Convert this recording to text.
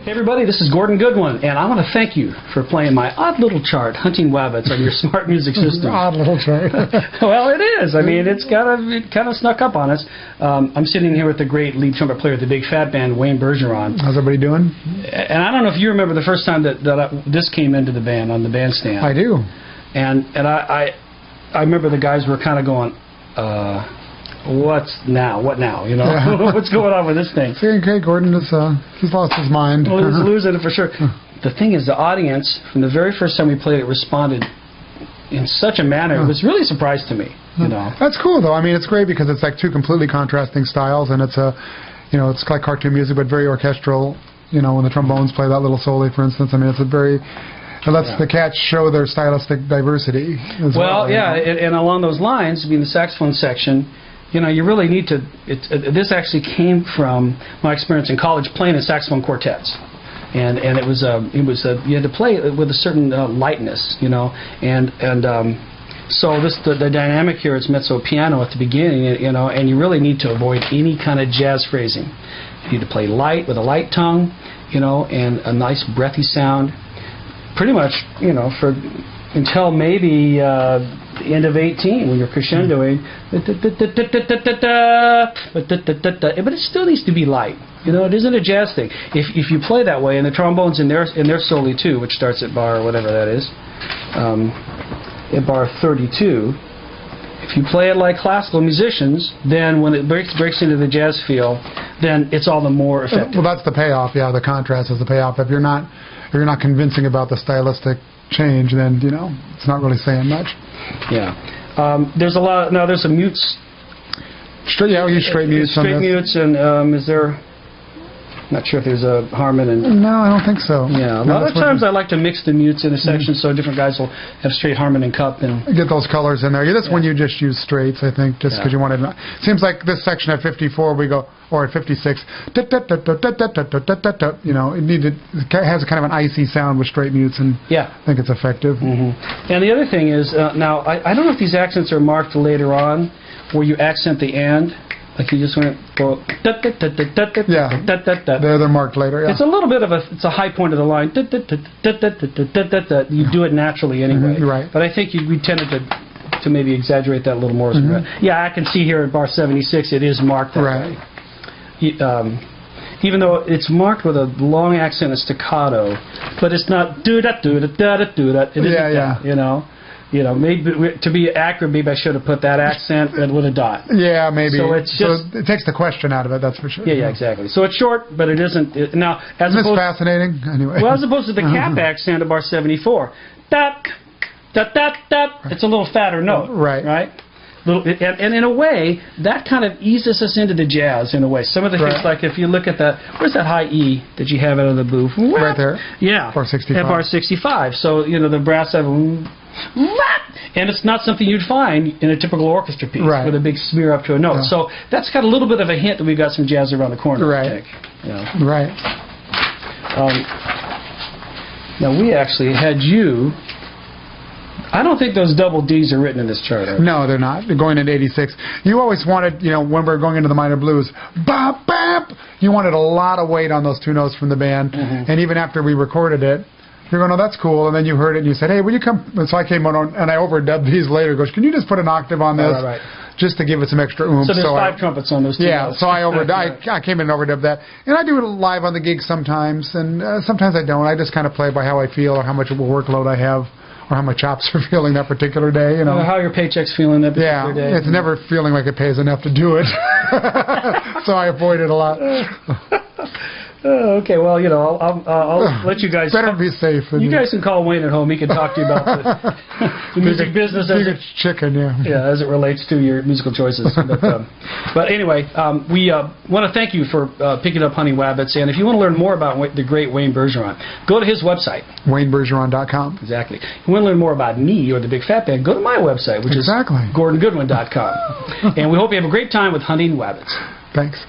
Everybody, this is Gordon Goodwin, and I want to thank you for playing my odd little chart, Hunting Wabbits, on your smart music system. Odd little chart. Well, it is. I mean, it kind of snuck up on us. I'm sitting here with the great lead trumpet player of the Big Fat Band, Wayne Bergeron. How's everybody doing? And I don't know if you remember the first time that this came into the band on the bandstand. I do. And I remember the guys were kind of going, what now? You know, yeah. What's going on with this thing? Okay, Gordon is he's lost his mind. Well, he's losing it for sure. The thing is, the audience from the very first time we played it responded in such a manner. It was really a surprise to me. You know, that's cool though. I mean, it's great because it's like two completely contrasting styles, and it's it's like cartoon music but very orchestral. You know, when the trombones play that little solo, for instance. I mean, it's a very it lets the cats show their stylistic diversity. Well, yeah, and along those lines, being the saxophone section. You know, you really need to. This actually came from my experience in college playing in saxophone quartets, and it was you had to play with a certain lightness, you know, and so the dynamic here is mezzo piano at the beginning, you know, and you really need to avoid any kind of jazz phrasing. You need to play light with a light tongue, you know, and a nice breathy sound. Pretty much, you know, until maybe the end of 18 when you're crescendoing, but it still needs to be light. You know, it isn't a jazz thing. If you play that way, and the trombones in their soli too, which starts at bar whatever that is, at bar 32. If you play it like classical musicians, then when it breaks into the jazz feel, then it's all the more effective. Well, that's the payoff. Yeah, the contrast is the payoff. If you're not convincing about the stylistic change, then you know it's not really saying much. Yeah, there's a lot. Now there's some mutes. Straight mutes. Straight mutes, and is there? Not sure if there's a harmon and. No, I don't think so. Yeah, a lot of times I like to mix the mutes in a section so different guys will have straight, harmon, and cup and get those colors in there. Yeah, that's when you just use straights, I think, just because you want to. Seems like this section at 54 we go, or at 56, you know, it has kind of an icy sound with straight mutes, and I think it's effective. And the other thing is, now I don't know if these accents are marked later on, where you accent the and. Like you just went go they're marked later. Yeah. It's a little bit of it's a high point of the line. You do it naturally anyway. Right. But I think we tended to maybe exaggerate that a little more. Yeah, I can see here at bar 76 it is marked that way. Even though it's marked with a long accent and staccato, but it's not do that. It isn't you know, maybe to be accurate, maybe I should have put that accent with a dot. Yeah, maybe. So it's just it takes the question out of it. That's for sure. Yeah, exactly. So it's short, but it isn't. Now, as Isn't opposed, this fascinating? Anyway. Well, as opposed to the cap accent of bar 74, it's a little fatter note. Right. And in a way, that kind of eases us into the jazz in a way. Some of the things, like if you look at that, where's that high E that you have out of the booth? Right there. Yeah. Bar 65. At bar 65. So, you know, the brass have and it's not something you'd find in a typical orchestra piece with a big smear up to a note. Yeah. So that's got a little bit of a hint that we've got some jazz around the corner. Right. Right. Now, we actually had you... I don't think those double Ds are written in this chart. No, they're not. They're going into 86. You always wanted, you know, when we were going into the minor blues, bop, bop, you wanted a lot of weight on those two notes from the band. And even after we recorded it, you're going, oh, that's cool. And then you heard it and you said, hey, will you come? And so I came on and I overdubbed these later. Goes, can you just put an octave on this? Just to give it some extra oomph. So there's 5 trumpets on those two notes. So I came in and overdubbed that. And I do it live on the gig sometimes, and sometimes I don't. I just kind of play by how I feel or how much of a workload I have or how my chops are feeling that particular day. You know, how your paycheck's feeling that particular day. Yeah, it's never feeling like it pays enough to do it. So I avoid it a lot. Okay, well, you know, I'll let you guys... Better be safe. You guys can call Wayne at home. He can talk to you about the music business as it relates to your musical choices. But anyway, we want to thank you for picking up Hunting Wabbits. And if you want to learn more about the great Wayne Bergeron, go to his website. WayneBergeron.com. Exactly. If you want to learn more about me or the Big Fat Band, go to my website, which is GordonGoodwin.com. And we hope you have a great time with Hunting Wabbits. Thanks.